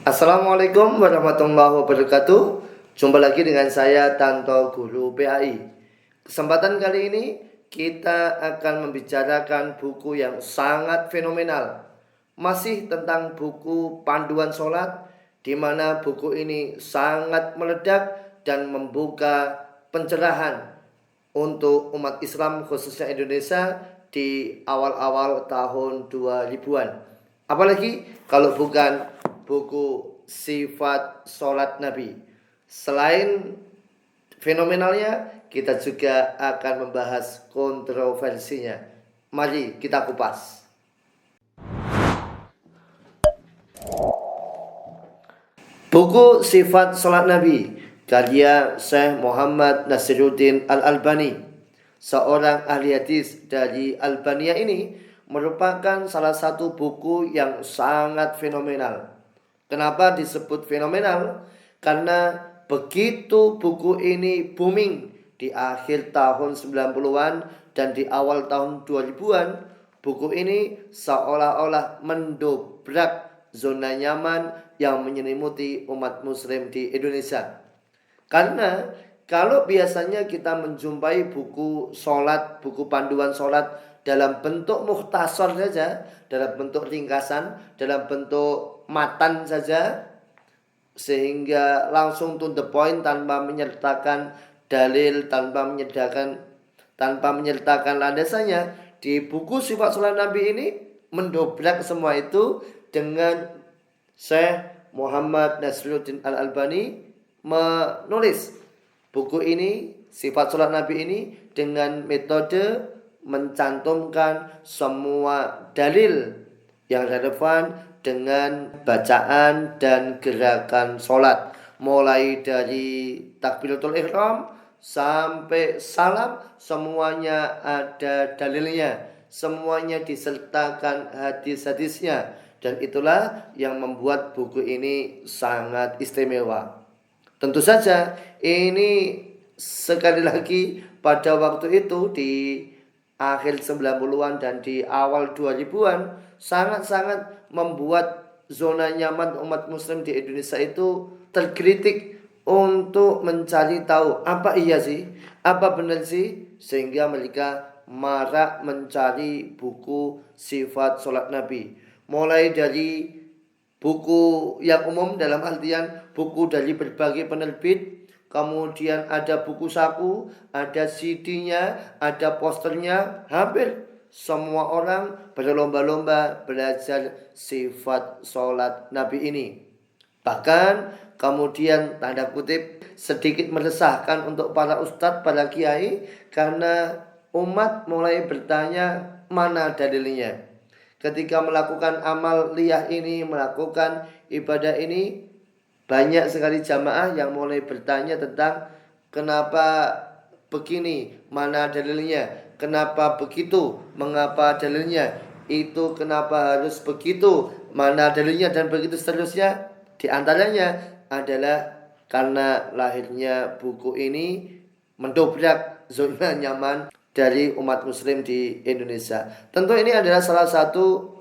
Assalamualaikum warahmatullahi wabarakatuh. Jumpa lagi dengan saya Tanto Guru PAI. Kesempatan kali ini kita akan membicarakan buku yang sangat fenomenal. Masih tentang buku panduan sholat, di mana buku ini sangat meledak dan membuka pencerahan untuk umat Islam khususnya Indonesia di awal-awal tahun 2000-an. Apalagi kalau bukan buku Sifat Sholat Nabi. Selain fenomenalnya, kita juga akan membahas kontroversinya. Mari kita kupas. Buku Sifat Sholat Nabi karya Syekh Muhammad Nasiruddin Al-Albani, seorang ahli hadis dari Albania ini, merupakan salah satu buku yang sangat fenomenal. Kenapa disebut fenomenal? Karena begitu buku ini booming di akhir tahun 90-an dan di awal tahun 2000-an, buku ini seolah-olah mendobrak zona nyaman yang menyelimuti umat muslim di Indonesia. Karena kalau biasanya kita menjumpai buku sholat, buku panduan sholat dalam bentuk mukhtasar saja, dalam bentuk ringkasan, dalam bentuk matan saja, sehingga langsung to the point tanpa menyertakan dalil, tanpa menyertakan landasannya. Di buku Sifat Sholat Nabi ini mendobrak semua itu dengan Syekh Muhammad Nasiruddin Al-Albani menulis buku ini, Sifat Sholat Nabi ini, dengan metode mencantumkan semua dalil yang relevan dengan bacaan dan gerakan sholat, mulai dari takbiratul ihram sampai salam, semuanya ada dalilnya, semuanya disertakan hadis-hadisnya. Dan itulah yang membuat buku ini sangat istimewa. Tentu saja ini sekali lagi pada waktu itu di akhir 90-an dan di awal 2000-an sangat-sangat membuat zona nyaman umat muslim di Indonesia itu terkritik untuk mencari tahu apa iya sih, apa benar sih, sehingga mereka marak mencari buku Sifat Sholat Nabi. Mulai dari buku yang umum dalam artian buku dari berbagai penerbit, kemudian ada buku saku, ada CD-nya, ada posternya. Hampir semua orang berlomba-lomba belajar sifat sholat Nabi ini. Bahkan kemudian tanda kutip sedikit meresahkan untuk para ustadz, para kiai, karena umat mulai bertanya mana dalilnya. Ketika melakukan amal liyah ini, melakukan ibadah ini, banyak sekali jamaah yang mulai bertanya tentang kenapa begini, mana dalilnya, kenapa begitu, mengapa dalilnya, itu kenapa harus begitu, mana dalilnya, dan begitu seterusnya. Di antaranya adalah karena lahirnya buku ini mendobrak zona nyaman dari umat muslim di Indonesia. Tentu ini adalah salah satu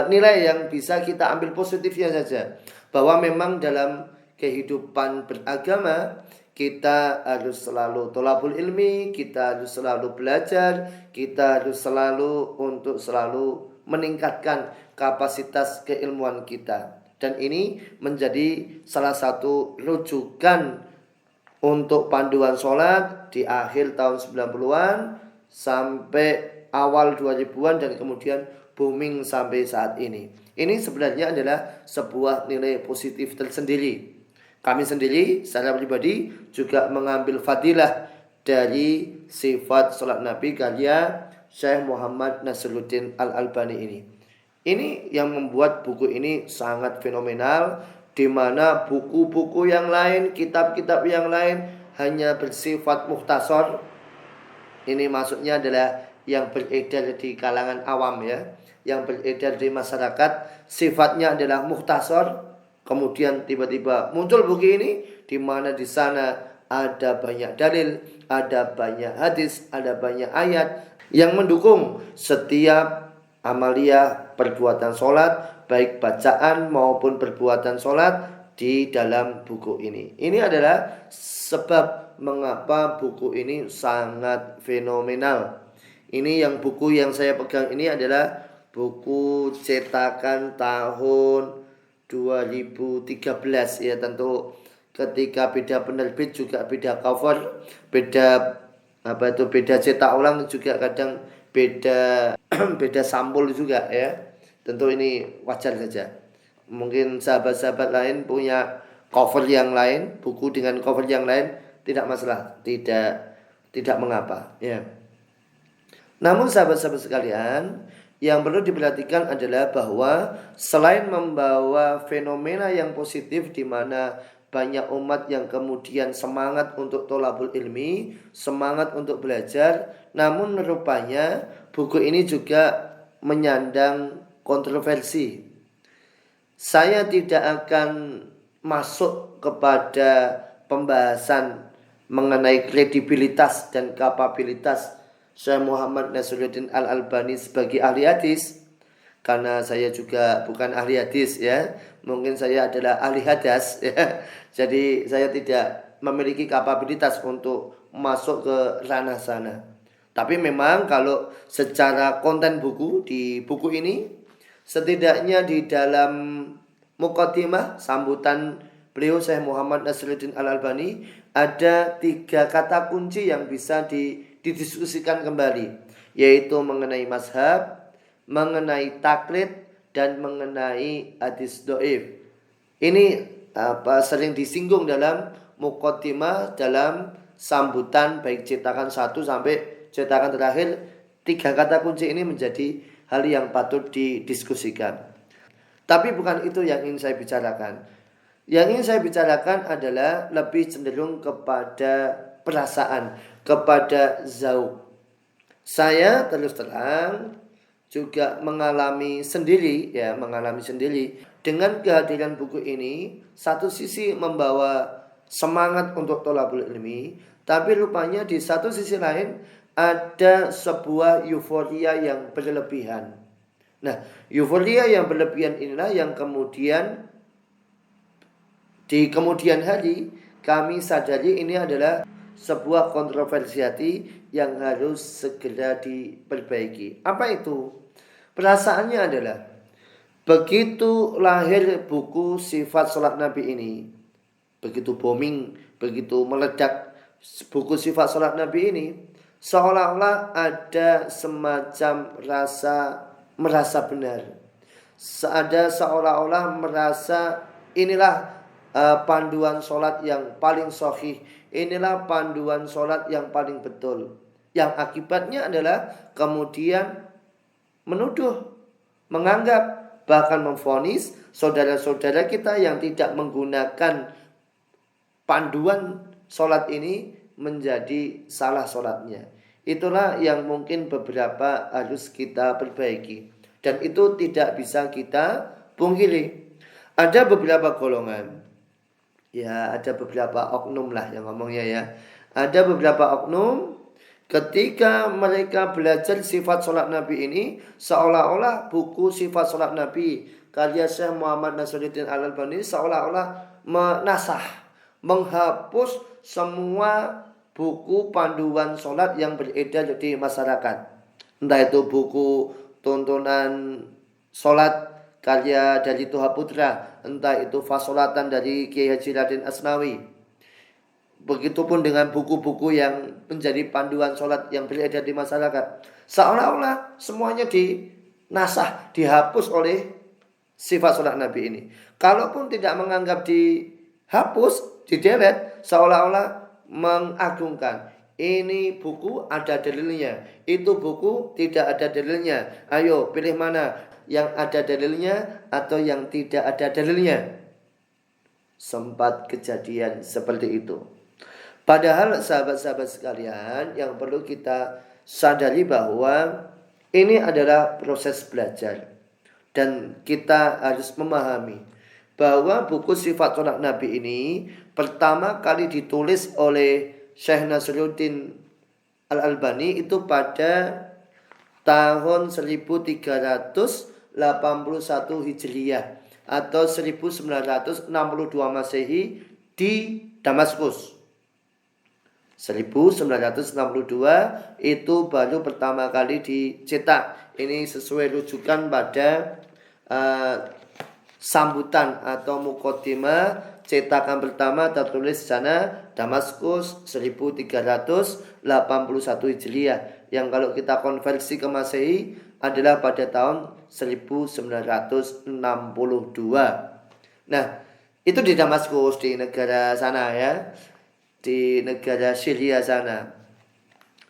nilai yang bisa kita ambil positifnya saja, bahwa memang dalam kehidupan beragama kita harus selalu tholabul ilmi, kita harus selalu belajar, kita harus selalu meningkatkan kapasitas keilmuan kita. Dan ini menjadi salah satu rujukan untuk panduan sholat di akhir tahun 90-an sampai awal 2000-an dan kemudian booming sampai saat ini. Ini sebenarnya adalah sebuah nilai positif tersendiri. Kami sendiri secara pribadi juga mengambil fadilah dari Sifat Sholat Nabi karya Syekh Muhammad Nasiruddin Al-Albani ini. Ini yang membuat buku ini sangat fenomenal, di mana buku-buku yang lain, kitab-kitab yang lain hanya bersifat mukhtasar. Ini maksudnya adalah yang beredar di kalangan awam ya, yang beredar di masyarakat, sifatnya adalah mukhtasar. Kemudian tiba-tiba muncul buku ini, di mana di sana ada banyak dalil, ada banyak hadis, ada banyak ayat yang mendukung setiap amaliyah perbuatan sholat, baik bacaan maupun perbuatan sholat di dalam buku ini. Ini adalah sebab mengapa buku ini sangat fenomenal. Ini yang buku yang saya pegang ini adalah buku cetakan tahun 2013 ya. Tentu ketika beda penerbit juga beda cover, beda beda cetak ulang juga kadang beda beda sampul juga ya. Tentu ini wajar saja. Mungkin sahabat-sahabat lain punya cover yang lain, buku dengan cover yang lain, tidak masalah, tidak mengapa ya. Namun sahabat-sahabat sekalian, yang perlu diperhatikan adalah bahwa selain membawa fenomena yang positif di mana banyak umat yang kemudian semangat untuk tholabul ilmi, semangat untuk belajar, namun rupanya buku ini juga menyandang kontroversi. Saya tidak akan masuk kepada pembahasan mengenai kredibilitas dan kapabilitas Syekh Muhammad Nasiruddin Al-Albani sebagai ahli hadis, karena saya juga bukan ahli hadis ya. Mungkin saya adalah ahli hadas ya. Jadi saya tidak memiliki kapabilitas untuk masuk ke ranah sana. Tapi memang kalau secara konten buku di buku ini, setidaknya di dalam muqaddimah sambutan beliau Syekh Muhammad Nasiruddin Al-Albani ada 3 kata kunci yang bisa didiskusikan kembali, yaitu mengenai mazhab, mengenai taklid, dan mengenai hadis dhaif. Ini sering disinggung dalam muqaddimah, dalam sambutan baik cetakan 1 sampai cetakan terakhir. 3 kata kunci ini menjadi hal yang patut didiskusikan. Tapi bukan itu yang ingin saya bicarakan. Yang ingin saya bicarakan adalah lebih cenderung kepada perasaan, kepada zauq. Saya terus terang juga mengalami sendiri dengan kehadiran buku ini. Satu sisi membawa semangat untuk tholabul ilmi, tapi rupanya di satu sisi lain ada sebuah euforia yang berlebihan. Nah, euforia yang berlebihan inilah yang kemudian di kemudian hari kami sadari ini adalah sebuah kontroversi hati yang harus segera diperbaiki. Apa itu? Perasaannya adalah begitu lahir buku sifat sholat Nabi ini, begitu booming, begitu meledak buku sifat sholat Nabi ini, seolah-olah ada semacam merasa benar. Ada seolah-olah merasa inilah panduan sholat yang paling sahih, inilah panduan sholat yang paling betul. Yang akibatnya adalah kemudian menuduh, menganggap, bahkan memvonis saudara-saudara kita yang tidak menggunakan panduan sholat ini menjadi salah sholatnya. Itulah yang mungkin beberapa harus kita perbaiki, dan itu tidak bisa kita pungkiri. Ada beberapa golongan, ya ada beberapa oknum lah yang ngomongnya ya. Ada beberapa oknum ketika mereka belajar sifat sholat Nabi ini, seolah-olah buku sifat sholat Nabi karya Syekh Muhammad Nasiruddin Al-Albani seolah-olah menasah, menghapus semua buku panduan sholat yang beredar di masyarakat. Entah itu buku tuntunan sholat karya dari Toha Putra, entah itu fasolatan dari Kiai Haji Raden Asnawi. Begitupun dengan buku-buku yang menjadi panduan sholat yang beredar di masyarakat. Seolah-olah semuanya dinasah, dihapus oleh sifat sholat Nabi ini. Kalaupun tidak menganggap dihapus, didelete, seolah-olah mengagungkan. Ini buku ada dalilnya, itu buku tidak ada dalilnya. Ayo pilih mana, yang ada dalilnya atau yang tidak ada dalilnya. Sempat kejadian seperti itu. Padahal sahabat-sahabat sekalian, yang perlu kita sadari bahwa ini adalah proses belajar, dan kita harus memahami bahwa buku sifat sholat Nabi ini pertama kali ditulis oleh Syekh Nasiruddin Al-Albani itu pada tahun 1300 Hijriyah atau 1962 Masehi di Damaskus. 1962 itu baru pertama kali dicetak. Ini sesuai rujukan pada sambutan atau muqaddimah cetakan pertama tertulis di sana Damaskus 1381 Hijriah, yang kalau kita konversi ke Masehi adalah pada tahun 1962. Nah, itu di Damaskus, di negara sana ya, di negara Syria sana.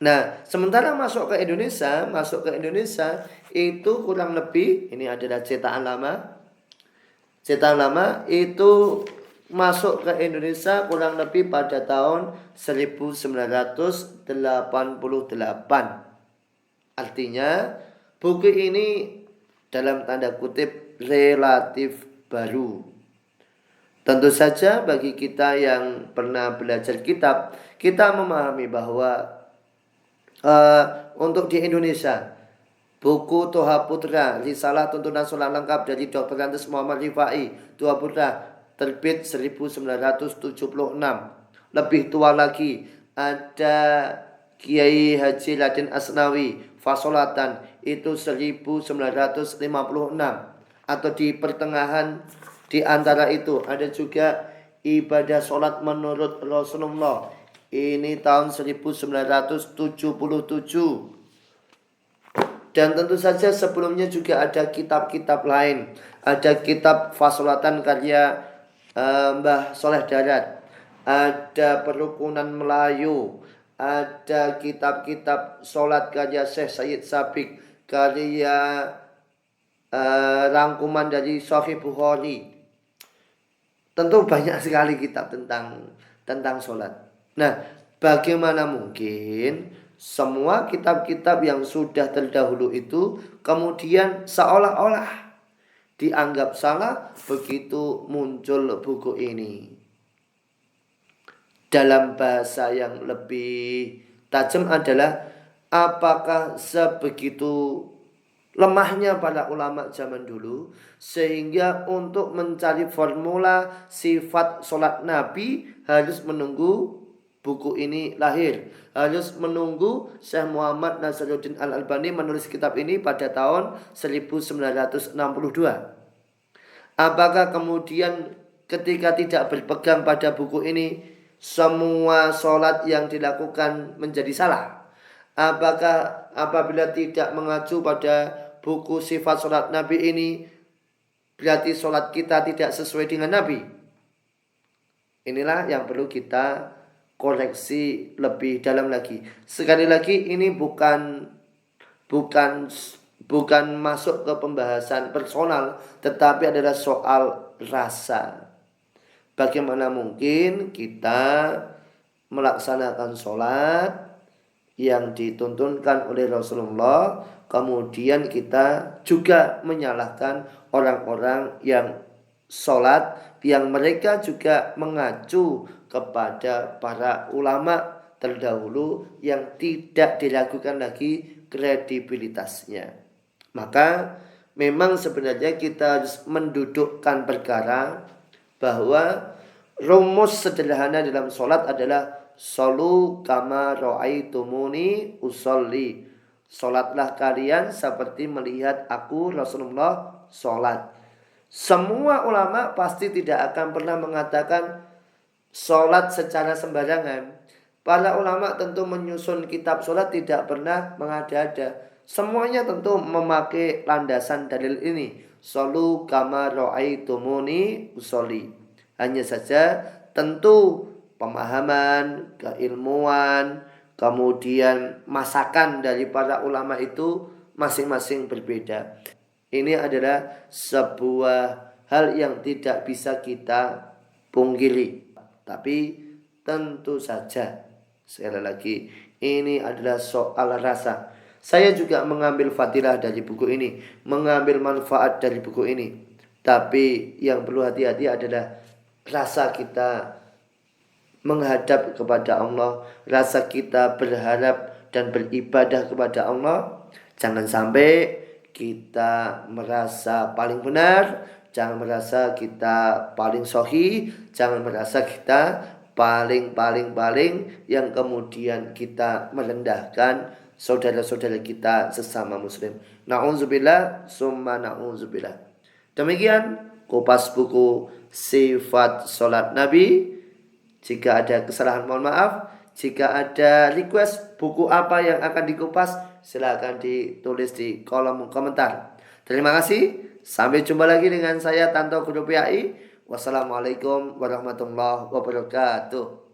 Nah, sementara masuk ke Indonesia itu kurang lebih, ini adalah cetakan lama. Cetakan lama itu masuk ke Indonesia kurang lebih pada tahun 1988. Artinya buku ini dalam tanda kutip relatif baru. Tentu saja bagi kita yang pernah belajar kitab, kita memahami bahwa untuk di Indonesia buku Toha Putra, Risalah Tuntunan Sholat Lengkap dari Dr. Andes Muhammad Rifai, Toha Putra, terbit 1976. Lebih tua lagi ada Kiai Haji Raden Asnawi, Fasolatan, itu 1956. Atau di pertengahan di antara itu ada juga ibadah sholat menurut Rasulullah. Ini tahun 1977. Dan tentu saja sebelumnya juga ada kitab-kitab lain. Ada kitab Fasolatan karya Mbah Soleh Darat. Ada Perukunan Melayu. Ada kitab-kitab sholat karya Syekh Sayyid Sabiq. Karya rangkuman dari Sahih Bukhari. Tentu banyak sekali kitab tentang sholat. Nah, bagaimana mungkin semua kitab-kitab yang sudah terdahulu itu kemudian seolah-olah dianggap salah begitu muncul buku ini. Dalam bahasa yang lebih tajam adalah apakah sebegitu lemahnya para ulama zaman dulu sehingga untuk mencari formula sifat sholat Nabi harus menunggu buku ini lahir, harus menunggu Syekh Muhammad Nasruddin Al-Albani menulis kitab ini pada tahun 1962. Apakah kemudian ketika tidak berpegang pada buku ini semua sholat yang dilakukan menjadi salah? Apakah apabila tidak mengacu pada buku sifat sholat Nabi ini berarti sholat kita tidak sesuai dengan Nabi? Inilah yang perlu kita koreksi lebih dalam lagi. Sekali lagi ini bukan masuk ke pembahasan personal, tetapi adalah soal rasa. Bagaimana mungkin kita melaksanakan sholat yang dituntunkan oleh Rasulullah, kemudian kita juga menyalahkan orang-orang yang sholat yang mereka juga mengacu kepada para ulama terdahulu yang tidak diragukan lagi kredibilitasnya. Maka memang sebenarnya kita harus mendudukkan perkara bahwa rumus sederhana dalam sholat adalah sholu kama ra'aitumuni usolli. Sholatlah kalian seperti melihat aku Rasulullah sholat. Semua ulama pasti tidak akan pernah mengatakan sholat secara sembarangan. Para ulama tentu menyusun kitab sholat tidak pernah mengada-ada. Semuanya tentu memakai landasan dalil ini. Sholu kama ra'aitumuni usolli. Hanya saja tentu pemahaman, keilmuan, kemudian masakan dari para ulama itu masing-masing berbeda. Ini adalah sebuah hal yang tidak bisa kita pungkiri. Tapi tentu saja, sekali lagi, ini adalah soal rasa. Saya juga mengambil fadilah dari buku ini, mengambil manfaat dari buku ini. Tapi yang perlu hati-hati adalah rasa kita menghadap kepada Allah, rasa kita berharap dan beribadah kepada Allah. Jangan sampai kita merasa paling benar, jangan merasa kita paling sahih, jangan merasa kita paling yang kemudian kita merendahkan saudara-saudara kita sesama muslim. Na'udzubillah summa na'udzubillah. Demikian kupas buku sifat salat Nabi. Jika ada kesalahan mohon maaf. Jika ada request buku apa yang akan dikupas, silakan ditulis di kolom komentar. Terima kasih. Sampai jumpa lagi dengan saya Tanto Guru PAI. Wassalamualaikum warahmatullahi wabarakatuh.